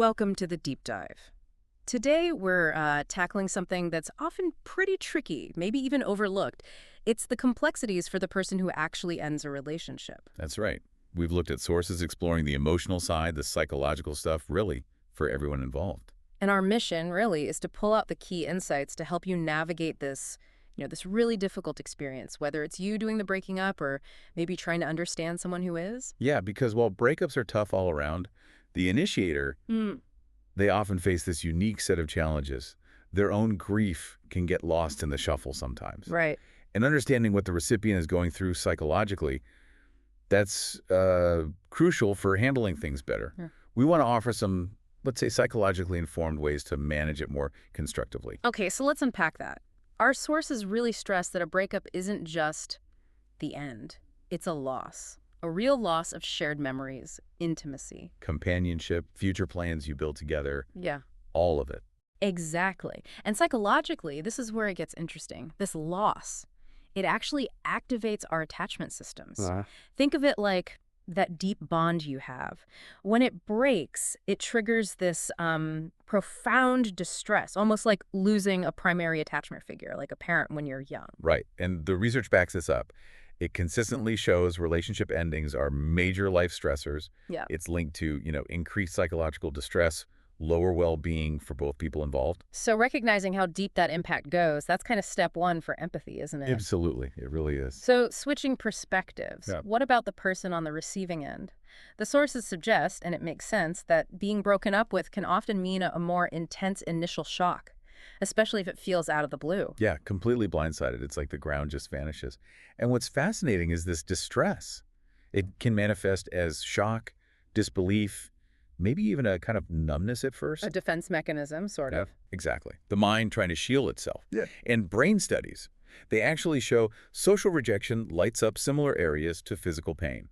Welcome to the deep dive. Today we're tackling something that's often pretty tricky, maybe even overlooked. It's the complexities for the person who actually ends a relationship. That's right. We've looked at sources exploring the emotional side, the psychological stuff, really, for everyone involved. And our mission, really, is to pull out the key insights to help you navigate this really difficult experience, whether it's you doing the breaking up or maybe trying to understand someone who is. Yeah, because while breakups are tough all around, the initiator, they often face this unique set of challenges. Their own grief can get lost in the shuffle sometimes. Right. And understanding what the recipient is going through psychologically, that's crucial for handling things better. Yeah. We want to offer some, let's say, psychologically informed ways to manage it more constructively. Okay, so let's unpack that. Our sources really stress that a breakup isn't just the end. It's a loss. A real loss of shared memories, intimacy. Companionship, future plans you build together, Yeah. all of it. Exactly. And psychologically, this is where it gets interesting. This loss, it actually activates our attachment systems. Think of it like that deep bond you have. When it breaks, it triggers this profound distress, almost like losing a primary attachment figure, like a parent when you're young. Right. And the research backs this up. It consistently shows relationship endings are major life stressors. Yeah. It's linked to, increased psychological distress, lower well-being for both people involved. So recognizing how deep that impact goes, that's kind of step one for empathy, isn't it? Absolutely. It really is. So switching perspectives, Yeah. what about the person on the receiving end? The sources suggest, and it makes sense, that being broken up with can often mean a more intense initial shock, especially if it feels out of the blue. Yeah, completely blindsided. It's like the ground just vanishes. And what's fascinating is this distress. It can manifest as shock, disbelief, maybe even a kind of numbness at first. A defense mechanism, sort of. Exactly. The mind trying to shield itself. Yeah. And brain studies, they actually show social rejection lights up similar areas to physical pain.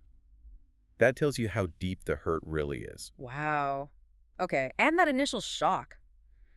That tells you how deep the hurt really is. Wow. Okay, and that initial shock.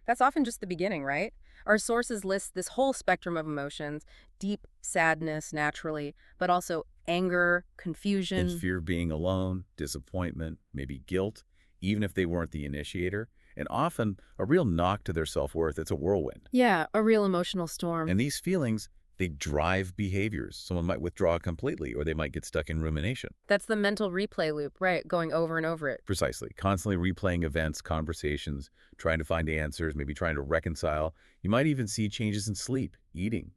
That's often just the beginning, right? Our sources list this whole spectrum of emotions, deep sadness, naturally, but also anger, confusion. And fear of being alone, disappointment, maybe guilt, even if they weren't the initiator, and often a real knock to their self-worth. It's a whirlwind. Yeah, a real emotional storm. And these feelings, they drive behaviors. Someone might withdraw completely, or they might get stuck in rumination. That's the mental replay loop, right? Going over and over it. Precisely. Constantly replaying events, conversations, trying to find answers, maybe trying to reconcile. You might even see changes in sleep, eating.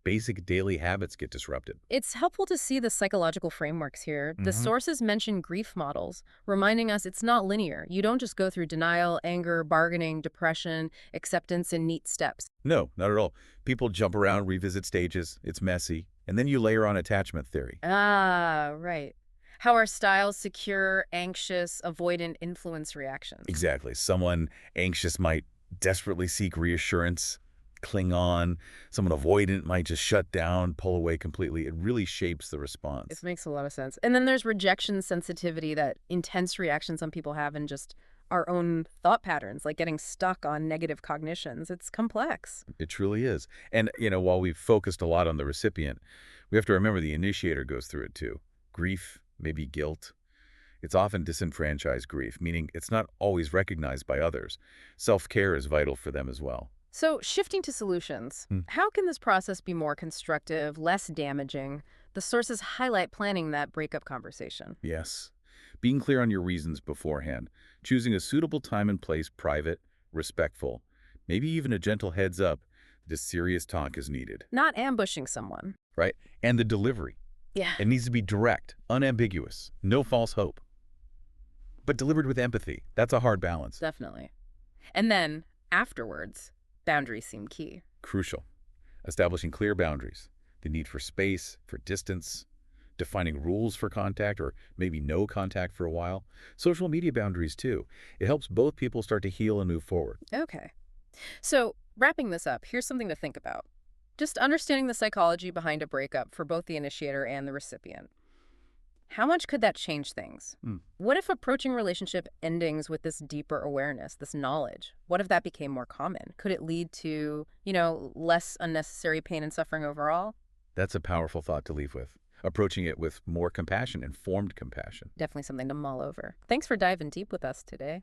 Basic daily habits get disrupted. It's helpful to see the psychological frameworks here. The sources mention grief models, reminding us it's not linear. You don't just go through denial, anger, bargaining, depression, acceptance in neat steps. No, not at all. People jump around, revisit stages. It's messy. And then you layer on attachment theory. Ah, right. How our styles secure, anxious, avoidant influence reactions. Exactly. Someone anxious might desperately seek reassurance, cling on. Someone avoidant might just shut down, pull away completely. It really shapes the response. It makes a lot of sense. And then there's rejection sensitivity, that intense reaction some people have in just our own thought patterns, like getting stuck on negative cognitions. It's complex. It truly is. And, while we've focused a lot on the recipient, we have to remember the initiator goes through it too. Grief, maybe guilt. It's often disenfranchised grief, meaning it's not always recognized by others. Self-care is vital for them as well. So shifting to solutions, how can this process be more constructive, less damaging? The sources highlight planning that breakup conversation. Yes. Being clear on your reasons beforehand. Choosing a suitable time and place, private, respectful. Maybe even a gentle heads up that a serious talk is needed. Not ambushing someone. Right? And the delivery. Yeah. It needs to be direct, unambiguous, no false hope. But delivered with empathy. That's a hard balance. Definitely. And then, afterwards, boundaries seem key. Crucial. Establishing clear boundaries. The need for space, for distance, defining rules for contact or maybe no contact for a while. Social media boundaries too. It helps both people start to heal and move forward. Okay. So, wrapping this up, here's something to think about. Just understanding the psychology behind a breakup for both the initiator and the recipient. How much could that change things? What if approaching relationship endings with this deeper awareness, this knowledge? What if that became more common? Could it lead to, less unnecessary pain and suffering overall? That's a powerful thought to leave with. Approaching it with more compassion, informed compassion. Definitely something to mull over. Thanks for diving deep with us today.